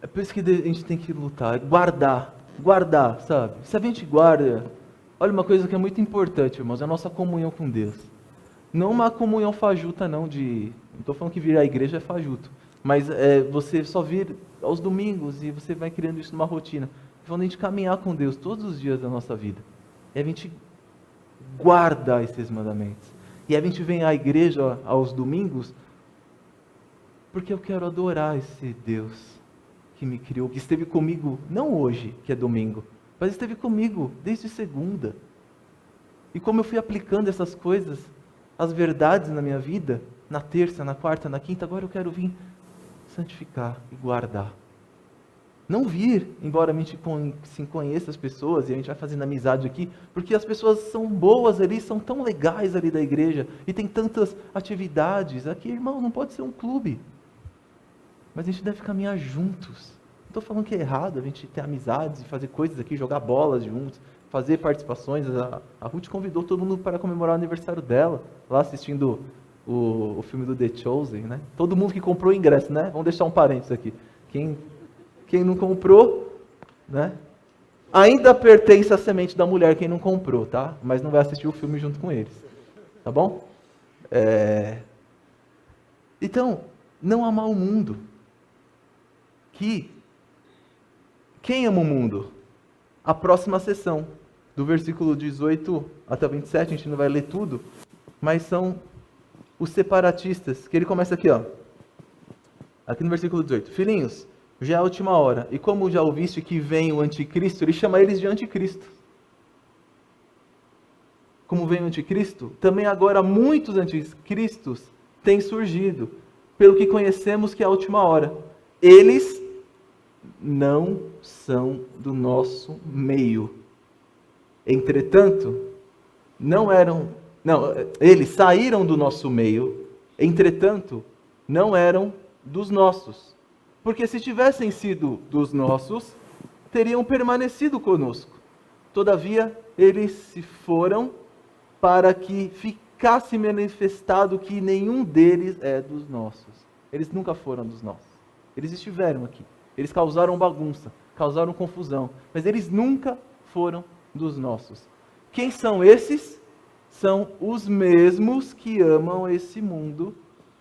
É por isso que a gente tem que lutar, guardar, sabe? Se a gente guarda, olha uma coisa que é muito importante, irmãos, é a nossa comunhão com Deus. Não uma comunhão fajuta, não estou falando que vir à igreja é fajuto, mas você só vir aos domingos e você vai criando isso numa rotina. Estou falando de a gente caminhar com Deus todos os dias da nossa vida. E a gente guarda esses mandamentos. E a gente vem à igreja aos domingos porque eu quero adorar esse Deus que me criou, que esteve comigo, não hoje, que é domingo, mas esteve comigo desde segunda. E como eu fui aplicando essas coisas, as verdades na minha vida, na terça, na quarta, na quinta, agora eu quero vir santificar e guardar. Não vir, embora a gente se conheça as pessoas, e a gente vai fazendo amizade aqui, porque as pessoas são boas ali, são tão legais ali da igreja, e tem tantas atividades. Aqui, irmão, não pode ser um clube. Mas a gente deve caminhar juntos. Não estou falando que é errado a gente ter amizades e fazer coisas aqui, jogar bolas juntos, fazer participações. A Ruth convidou todo mundo para comemorar o aniversário dela, lá assistindo o filme do The Chosen, né? Todo mundo que comprou o ingresso, né? Vamos deixar um parênteses aqui. Quem não comprou, né? Ainda pertence à semente da mulher quem não comprou, tá? Mas não vai assistir o filme junto com eles. Tá bom? Então, não amar o mundo. Quem ama o mundo? A próxima sessão, do versículo 18 até 27, a gente não vai ler tudo, mas são os separatistas, que ele começa aqui, ó. Aqui no versículo 18. Filhinhos, já é a última hora, e como já ouviste que vem o anticristo, ele chama eles de anticristo. Como vem o anticristo, também agora muitos anticristos têm surgido, pelo que conhecemos que é a última hora. Eles não são do nosso meio. Entretanto, eles saíram do nosso meio, entretanto, não eram dos nossos. Porque se tivessem sido dos nossos, teriam permanecido conosco. Todavia, eles se foram para que ficasse manifestado que nenhum deles é dos nossos. Eles nunca foram dos nossos. Eles estiveram aqui. Eles causaram bagunça, causaram confusão, mas eles nunca foram dos nossos. Quem são esses? São os mesmos que amam esse mundo,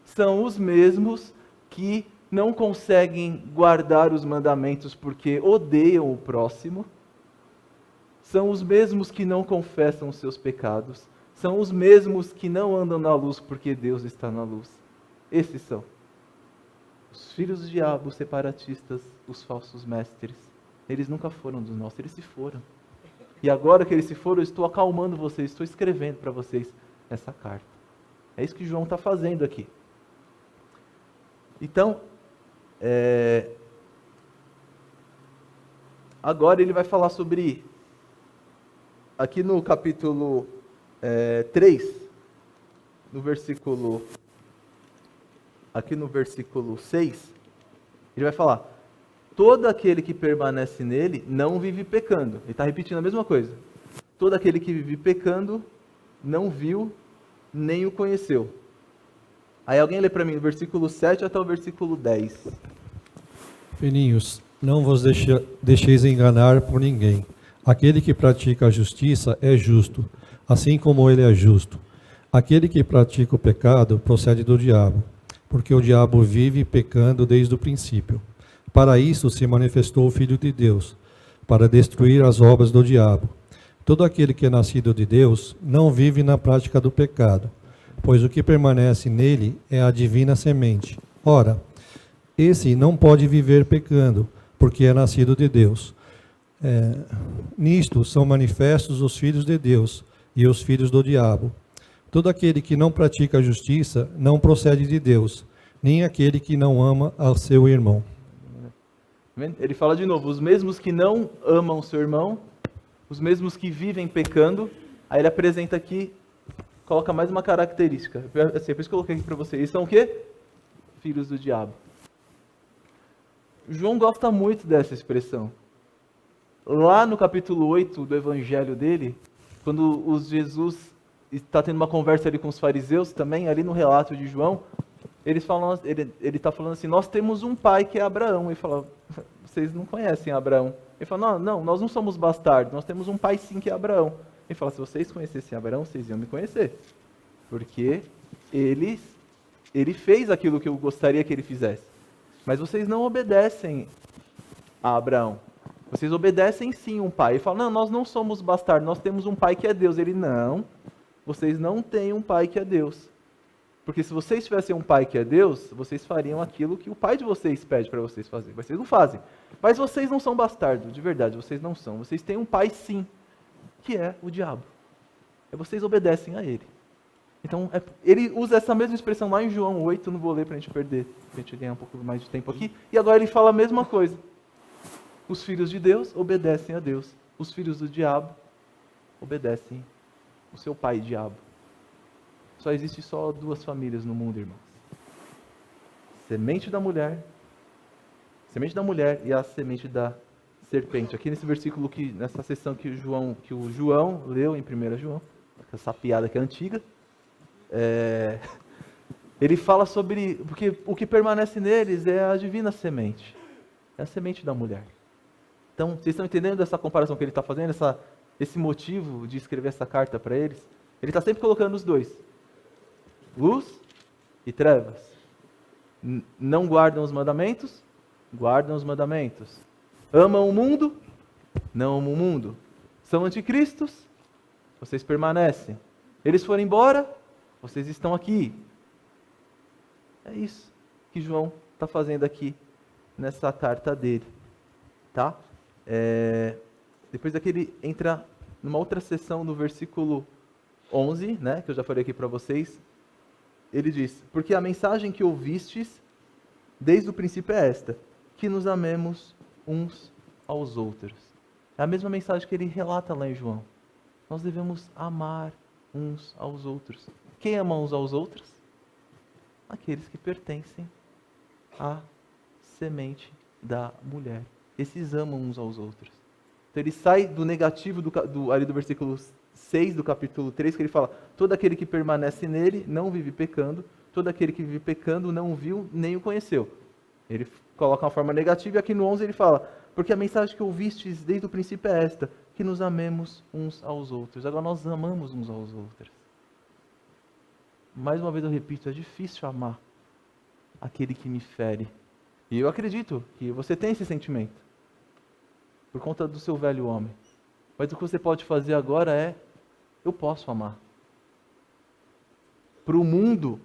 são os mesmos que não conseguem guardar os mandamentos porque odeiam o próximo, são os mesmos que não confessam os seus pecados, são os mesmos que não andam na luz porque Deus está na luz. Esses são os filhos do diabo, os separatistas, os falsos mestres. Eles nunca foram dos nossos, eles se foram. E agora que eles se foram, eu estou acalmando vocês, estou escrevendo para vocês essa carta. É isso que João está fazendo aqui. Então, agora ele vai falar sobre, aqui no capítulo 3, aqui no versículo 6, ele vai falar: todo aquele que permanece nele não vive pecando. Ele está repetindo a mesma coisa. Todo aquele que vive pecando não viu nem o conheceu. Aí alguém lê para mim do versículo 7 até o versículo 10. Filhinhos, não vos deixeis enganar por ninguém. Aquele que pratica a justiça é justo, assim como ele é justo. Aquele que pratica o pecado procede do diabo, porque o diabo vive pecando desde o princípio. Para isso se manifestou o Filho de Deus, para destruir as obras do diabo. Todo aquele que é nascido de Deus não vive na prática do pecado, pois o que permanece nele é a divina semente. Ora, esse não pode viver pecando, porque é nascido de Deus. Nisto são manifestos os filhos de Deus e os filhos do diabo. Todo aquele que não pratica a justiça não procede de Deus, nem aquele que não ama ao seu irmão. Ele fala de novo, os mesmos que não amam o seu irmão, os mesmos que vivem pecando. Aí ele apresenta aqui, coloca mais uma característica. Assim, por isso que eu coloquei aqui para vocês. Eles são o quê? Filhos do diabo. João gosta muito dessa expressão. Lá no capítulo 8 do evangelho dele, quando Jesus está tendo uma conversa ali com os fariseus, também ali no relato de João, ele está falando assim: nós temos um pai que é Abraão. Ele fala: vocês não conhecem Abraão. Ele fala: não, nós não somos bastardos, nós temos um pai sim que é Abraão. Ele fala: se vocês conhecessem Abraão, vocês iam me conhecer, porque ele fez aquilo que eu gostaria que ele fizesse. Mas vocês não obedecem a Abraão. Vocês obedecem sim um pai. Ele fala: não, nós não somos bastardos, nós temos um pai que é Deus. Ele: não, vocês não têm um pai que é Deus. Porque se vocês tivessem um pai que é Deus, vocês fariam aquilo que o pai de vocês pede para vocês fazerem. Vocês não fazem. Mas vocês não são bastardos, de verdade, vocês não são. Vocês têm um pai sim, que é o diabo. E vocês obedecem a ele. Então, ele usa essa mesma expressão lá em João 8, não vou ler para a gente perder, para a gente ganhar um pouco mais de tempo aqui. E agora ele fala a mesma coisa. Os filhos de Deus obedecem a Deus. Os filhos do diabo obedecem o seu pai diabo. Só existe só duas famílias no mundo, irmãos. Semente da mulher e a semente da serpente. Aqui nesse versículo, nessa sessão que o João leu em 1 João, essa piada que é antiga, ele fala sobre, porque o que permanece neles é a divina semente, é a semente da mulher. Então, vocês estão entendendo essa comparação que ele está fazendo, esse motivo de escrever essa carta para eles? Ele está sempre colocando os dois, luz e trevas. Não guardam os mandamentos? Guardam os mandamentos. Amam o mundo? Não amam o mundo. São anticristos? Vocês permanecem. Eles foram embora? Vocês estão aqui. É isso que João está fazendo aqui nessa carta dele. Tá? Depois daqui ele entra numa outra seção no versículo 11, né, que eu já falei aqui para vocês. Ele diz: porque a mensagem que ouvistes desde o princípio é esta, que nos amemos uns aos outros. É a mesma mensagem que ele relata lá em João. Nós devemos amar uns aos outros. Quem ama uns aos outros? Aqueles que pertencem à semente da mulher. Esses amam uns aos outros. Então ele sai do negativo ali do versículo 6 do capítulo 3, que ele fala: todo aquele que permanece nele não vive pecando, todo aquele que vive pecando não viu nem o conheceu. Ele coloca uma forma negativa, e aqui no 11 ele fala: porque a mensagem que ouvistes desde o princípio é esta, que nos amemos uns aos outros. Agora nós amamos uns aos outros. Mais uma vez eu repito, é difícil amar aquele que me fere. E eu acredito que você tem esse sentimento, por conta do seu velho homem. Mas o que você pode fazer agora é, eu posso amar. Para o mundo,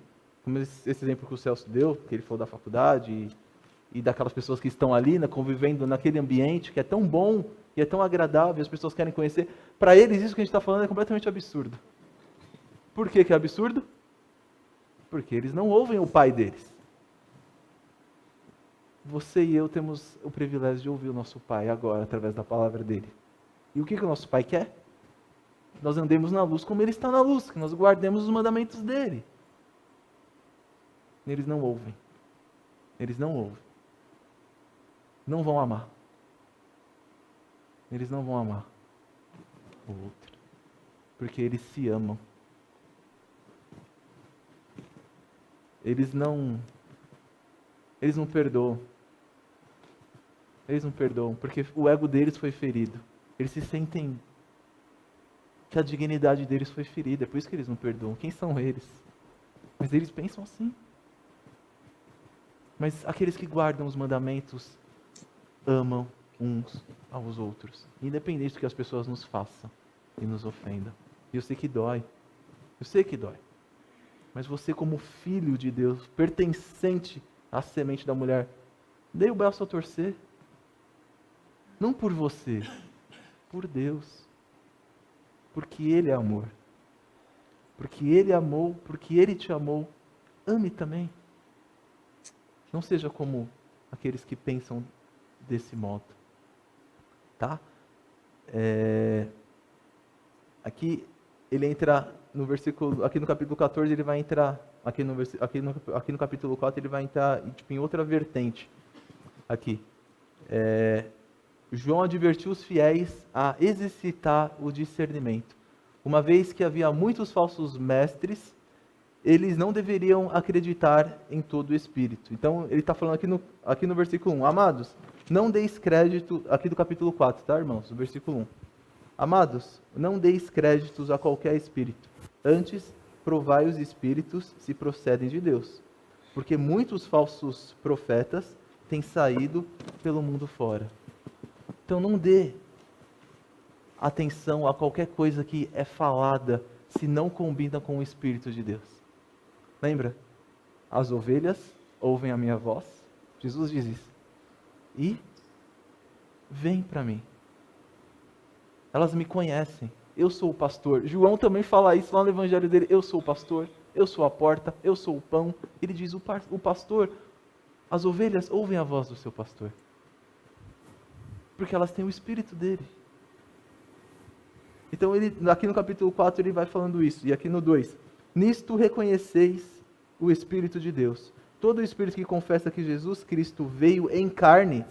como esse exemplo que o Celso deu, que ele falou da faculdade e daquelas pessoas que estão ali, né, convivendo naquele ambiente que é tão bom e é tão agradável, as pessoas querem conhecer, para eles isso que a gente está falando é completamente absurdo. Por que é absurdo? Porque eles não ouvem o pai deles. Você e eu temos o privilégio de ouvir o nosso pai agora, através da palavra dele. E o que o nosso pai quer? Nós andemos na luz como ele está na luz, que nós guardemos os mandamentos dele. Eles não ouvem. Eles não ouvem. Não vão amar. Eles não vão amar o outro. Porque eles se amam. Eles não perdoam. Eles não perdoam, porque o ego deles foi ferido. Eles se sentem que a dignidade deles foi ferida, é por isso que eles não perdoam. Quem são eles? Mas eles pensam assim. Mas aqueles que guardam os mandamentos amam uns aos outros, independente do que as pessoas nos façam e nos ofendam. E eu sei que dói. Eu sei que dói. Mas você, como filho de Deus, pertencente à semente da mulher, dê o braço a torcer. Não por você, por Deus. Porque Ele é amor. Porque Ele amou, porque Ele te amou. Ame também. Não seja como aqueles que pensam desse modo. Tá? Aqui ele entra no versículo, aqui no capítulo 14 ele vai entrar, aqui no capítulo 4 ele vai entrar tipo, em outra vertente. Aqui. João advertiu os fiéis a exercitar o discernimento. Uma vez que havia muitos falsos mestres, eles não deveriam acreditar em todo o Espírito. Então, ele está falando aqui no versículo 1. Amados, não deis crédito, aqui do capítulo 4, tá, irmãos? No versículo 1. Amados, não deis créditos a qualquer espírito. Antes, provai os espíritos se procedem de Deus. Porque muitos falsos profetas têm saído pelo mundo fora. Então, não dê atenção a qualquer coisa que é falada se não combina com o Espírito de Deus. Lembra? As ovelhas ouvem a minha voz. Jesus diz isso. E vem para mim. Elas me conhecem. Eu sou o pastor. João também fala isso lá no evangelho dele. Eu sou o pastor. Eu sou a porta. Eu sou o pão. Ele diz, o pastor, as ovelhas ouvem a voz do seu pastor. Porque elas têm o Espírito dele. Então, aqui no capítulo 4 ele vai falando isso. E aqui no 2. Nisto reconheceis o Espírito de Deus. Todo Espírito que confessa que Jesus Cristo veio em carne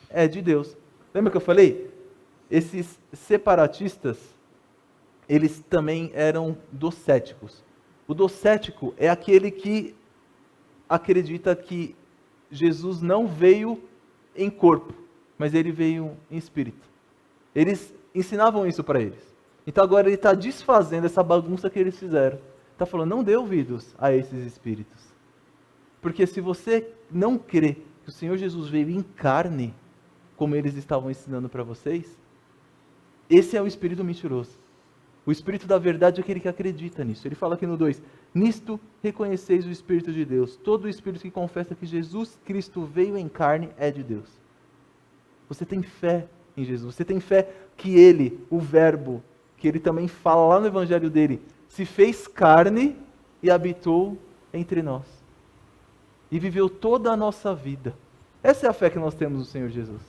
é de Deus. Lembra que eu falei? Esses separatistas, eles também eram docéticos. O docético é aquele que acredita que Jesus não veio em corpo, mas ele veio em espírito. Eles ensinavam isso para eles. Então agora ele está desfazendo essa bagunça que eles fizeram. Está falando, não dê ouvidos a esses espíritos. Porque se você não crê que o Senhor Jesus veio em carne, como eles estavam ensinando para vocês, esse é o espírito mentiroso. O espírito da verdade é aquele que acredita nisso. Ele fala aqui no 2, nisto reconheceis o Espírito de Deus. Todo o espírito que confessa que Jesus Cristo veio em carne é de Deus. Você tem fé em Jesus. Você tem fé que Ele, o Verbo, que Ele também fala lá no Evangelho dele, se fez carne e habitou entre nós. E viveu toda a nossa vida. Essa é a fé que nós temos no Senhor Jesus.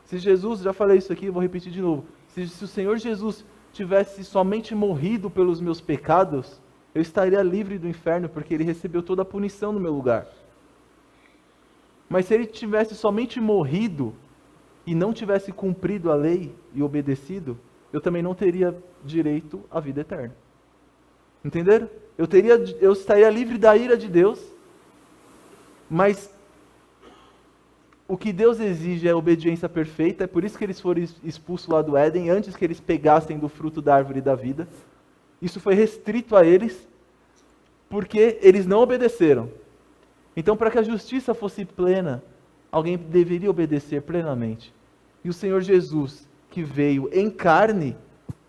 Se Jesus, já falei isso aqui, vou repetir de novo. Se o Senhor Jesus tivesse somente morrido pelos meus pecados, eu estaria livre do inferno, porque Ele recebeu toda a punição no meu lugar. Mas se Ele tivesse somente morrido e não tivesse cumprido a lei e obedecido, eu também não teria direito à vida eterna. Entenderam? Eu estaria livre da ira de Deus, mas o que Deus exige é a obediência perfeita, é por isso que eles foram expulsos lá do Éden, antes que eles pegassem do fruto da árvore da vida. Isso foi restrito a eles, porque eles não obedeceram. Então, para que a justiça fosse plena, alguém deveria obedecer plenamente. E o Senhor Jesus, que veio em carne,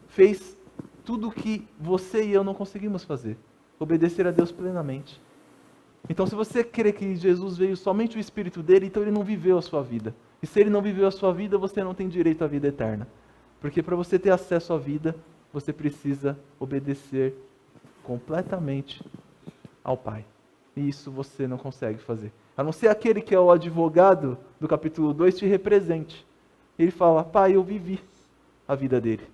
fez tudo o que você e eu não conseguimos fazer. Obedecer a Deus plenamente. Então, se você crê que Jesus veio somente o Espírito dele, então ele não viveu a sua vida. E se ele não viveu a sua vida, você não tem direito à vida eterna. Porque para você ter acesso à vida, você precisa obedecer completamente ao Pai. E isso você não consegue fazer. A não ser aquele que é o advogado do capítulo 2 te represente. Ele fala, Pai, eu vivi a vida dele.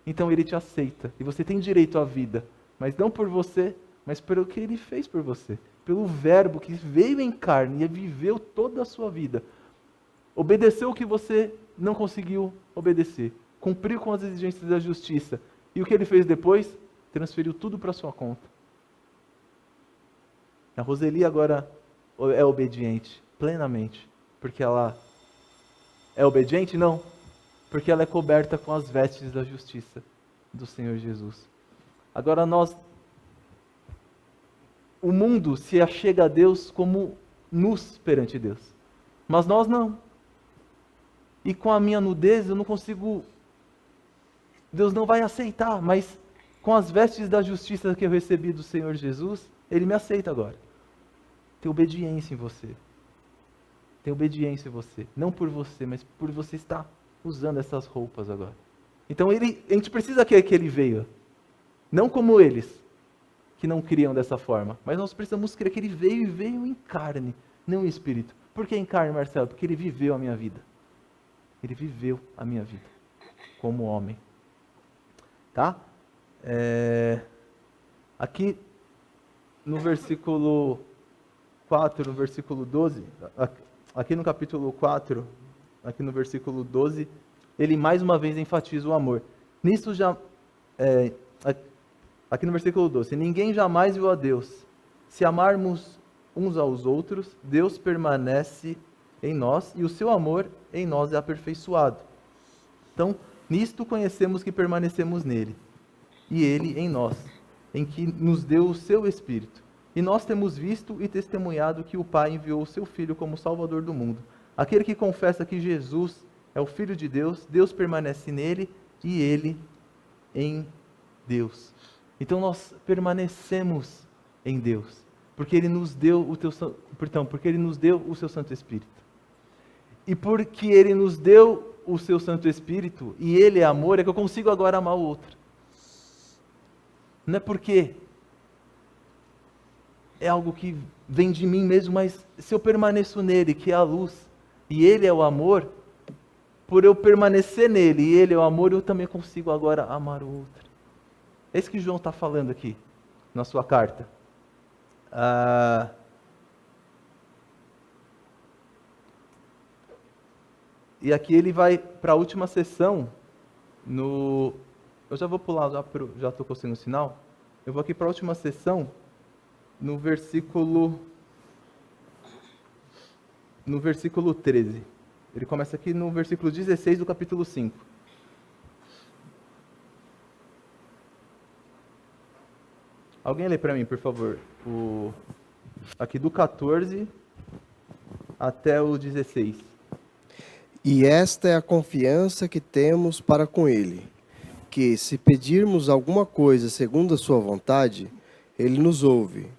Então ele te aceita. E você tem direito à vida. Mas não por você, mas pelo que ele fez por você. Pelo verbo que veio em carne e viveu toda a sua vida. Obedeceu o que você não conseguiu obedecer. Cumpriu com as exigências da justiça. E o que ele fez depois? Transferiu tudo para sua conta. A Roseli agora é obediente, plenamente. Porque ela é obediente? Não. Porque ela é coberta com as vestes da justiça do Senhor Jesus. Agora o mundo se achega a Deus como nus perante Deus. Mas nós não. E com a minha nudez eu não consigo... Deus não vai aceitar, mas com as vestes da justiça que eu recebi do Senhor Jesus, Ele me aceita agora. Tem obediência em você. Tem obediência em você. Não por você, mas por você estar usando essas roupas agora. Então a gente precisa que Ele veio. Não como eles, que não criam dessa forma. Mas nós precisamos crer que Ele veio e veio em carne, não em espírito. Por que em carne, Marcelo? Porque Ele viveu a minha vida. Ele viveu a minha vida como homem. Tá? Aqui no versículo 4, no versículo 12, aqui no capítulo 4, aqui no versículo 12, ele mais uma vez enfatiza o amor. Nisso já, aqui no versículo 12, ninguém jamais viu a Deus. Se amarmos uns aos outros, Deus permanece em nós e o seu amor em nós é aperfeiçoado. Então, nisto conhecemos que permanecemos nele, e ele em nós, em que nos deu o seu Espírito. E nós temos visto e testemunhado que o Pai enviou o seu Filho como Salvador do mundo. Aquele que confessa que Jesus é o Filho de Deus, Deus permanece nele e ele em Deus. Então nós permanecemos em Deus, porque ele nos deu porque ele nos deu o seu Santo Espírito. E porque ele nos deu o seu Santo Espírito, e ele é amor, é que eu consigo agora amar o outro. Não é porque é algo que vem de mim mesmo, mas se eu permaneço nele, que é a luz, e ele é o amor, por eu permanecer nele, e ele é o amor, eu também consigo agora amar o outro. É isso que João está falando aqui, na sua carta. E aqui ele vai para a última sessão, eu já vou pular, já estou conseguindo o sinal. Eu vou aqui para a última sessão, no versículo 13. Ele começa aqui no versículo 16 do capítulo 5. Alguém lê para mim, por favor, aqui do 14 até o 16. E esta é a confiança que temos para com Ele, que, se pedirmos alguma coisa segundo a sua vontade, Ele nos ouve.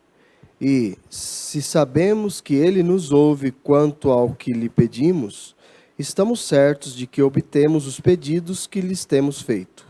E, se sabemos que Ele nos ouve quanto ao que lhe pedimos, estamos certos de que obtemos os pedidos que lhes temos feito.